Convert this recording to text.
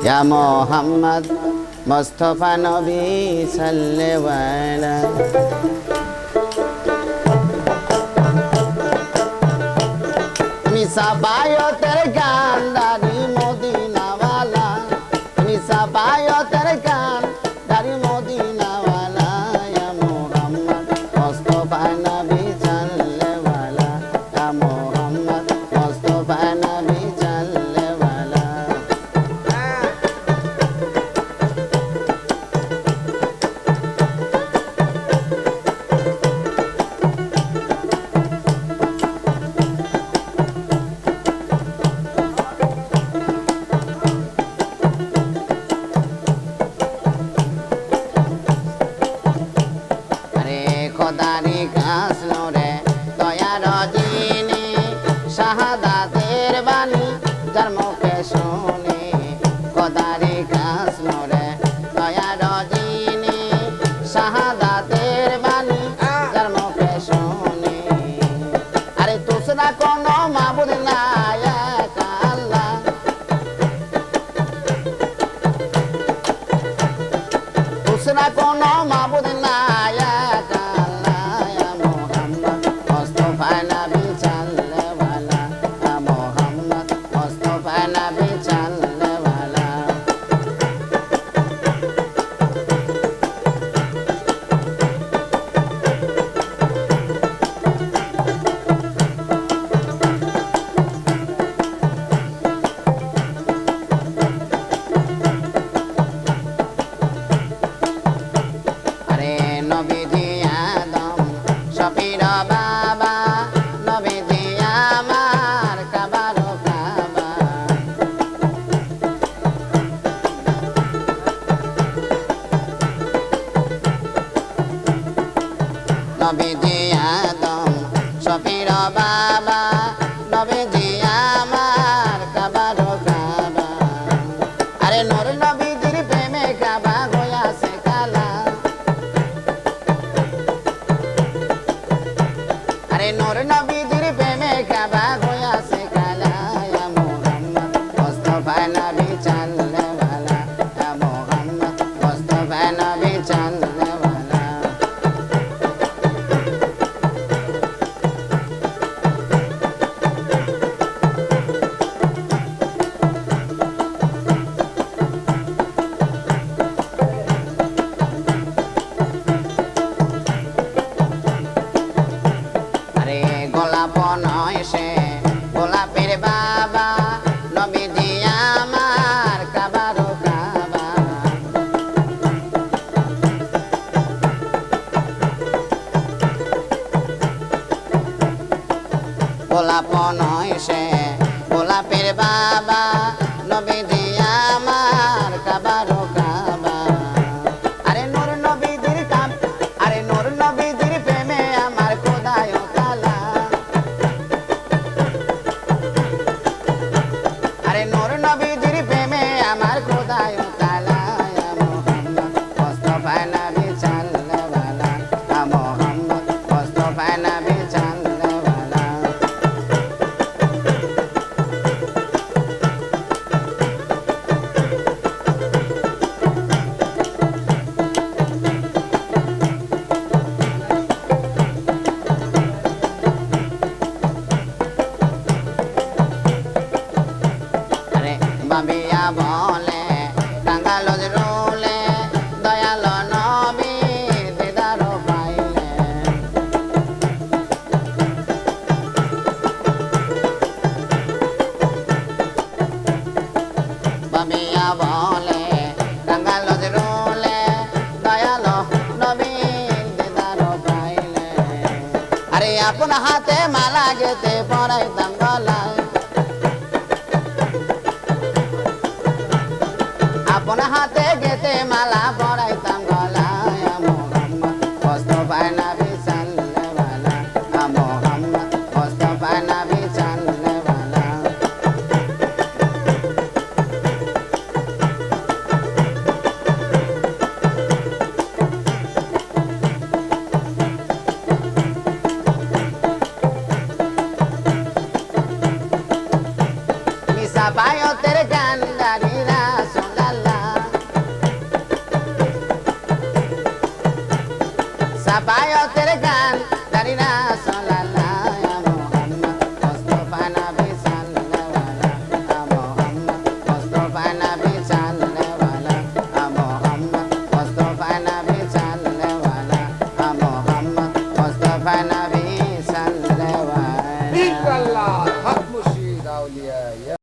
ইয়া মোহাম্মদ মুস্তাফা নবী সাল্লাল্লাহু আলাইহি। মিসাবায়তের গান্ধারী মদিনাওয়ালা, মিসাবায়তের গান্ধারী মদিনাওয়ালা, ইয়া মোহাম্মদ মুস্তাফা নবী সাল্লাল্লাহু আলাইহি, ইয়া মোহাম্মদ মুস্তাফা নবী সাল্লাল্লাহু আলাইহি। খোদারি কাসলো রে দয়ার জিনি, শাহাদাতের বাণী যার মুখে শুনি। খোদারি কাসলো রে দয়ার জিনি, শাহাদাতের বাণী যার মুখে শুনি। আরে তুসরা কোনো মাবুদ নাই এক আল্লাহ, তুসরা কোনো মাবুদ নাই এক আল্লাহ, ইয়া মোহাম্মদ মুস্তাফা নবী সাল্লাল্লাহু আলাইহি, ইয়া মোহাম্মদ মুস্তাফা নবী সাল্লাল্লাহু আলাইহি। আরে নবীজি আদম শফির বাবা, নবীজি আমার কাবার কাবা। নবীজি আদম শফির বাবা, নবীজি আমার কাবার কাবা। আরে নূর নবীজির প্রেমে কাবা হইয়াছে কালা, আরে নূর নবীজির প্রেমে কাবা হইয়াছে কালা, ইয়া মোহাম্মদ মুস্তাফা নবী সাল্লাল্লাহু আলাইহি, ইয়া মোহাম্মদ মুস্তাফা নবী সাল্লাল্লাহু আলাইহি। আরে গোলাপ নয় সে গোলাপের বাবা, নবীজি আমার কাবার কাবা। গোলাপ নয় সে গোলাপের বাবা, নবীজি আমার কাবার কাবা। আরে নূর নবীজির কাম, আরে নূর নবীজির প্রেমে আমার খোদায় তালা। আরে নূর নবীজির প্রেমে আমার খোদায় তালা, ইয়া মোহাম্মদ মুস্তাফা নবী সাল্লাল্লাহু আলাইহি, ইয়া মোহাম্মদ মুস্তাফা নবী সাল্লাল্লাহু আলাইহি। আরে বাবিয়া বলে কাঙ্গাল রোলে, দয়াল নবীর দিদার পাইলে। বাবিয়া বলে কাঙ্গাল রোলে, দয়াল নবীর দিদার পাইলে। আরে আপন হাতে মালা গেতে পরাইতাম গলায়, আপন হাতে গেতে মালা পরাইতাম গলায়, ইয়া মোহাম্মদ মুস্তাফা নবী সাল্লাল্লাহু আলাইহি, ইয়া মোহাম্মদ মুস্তাফা নবী সাল্লাল্লাহু আলাইহি। মিসাবায়তের গান্ধারী আউলিয়া হক মুর্শিদ আউলিয়া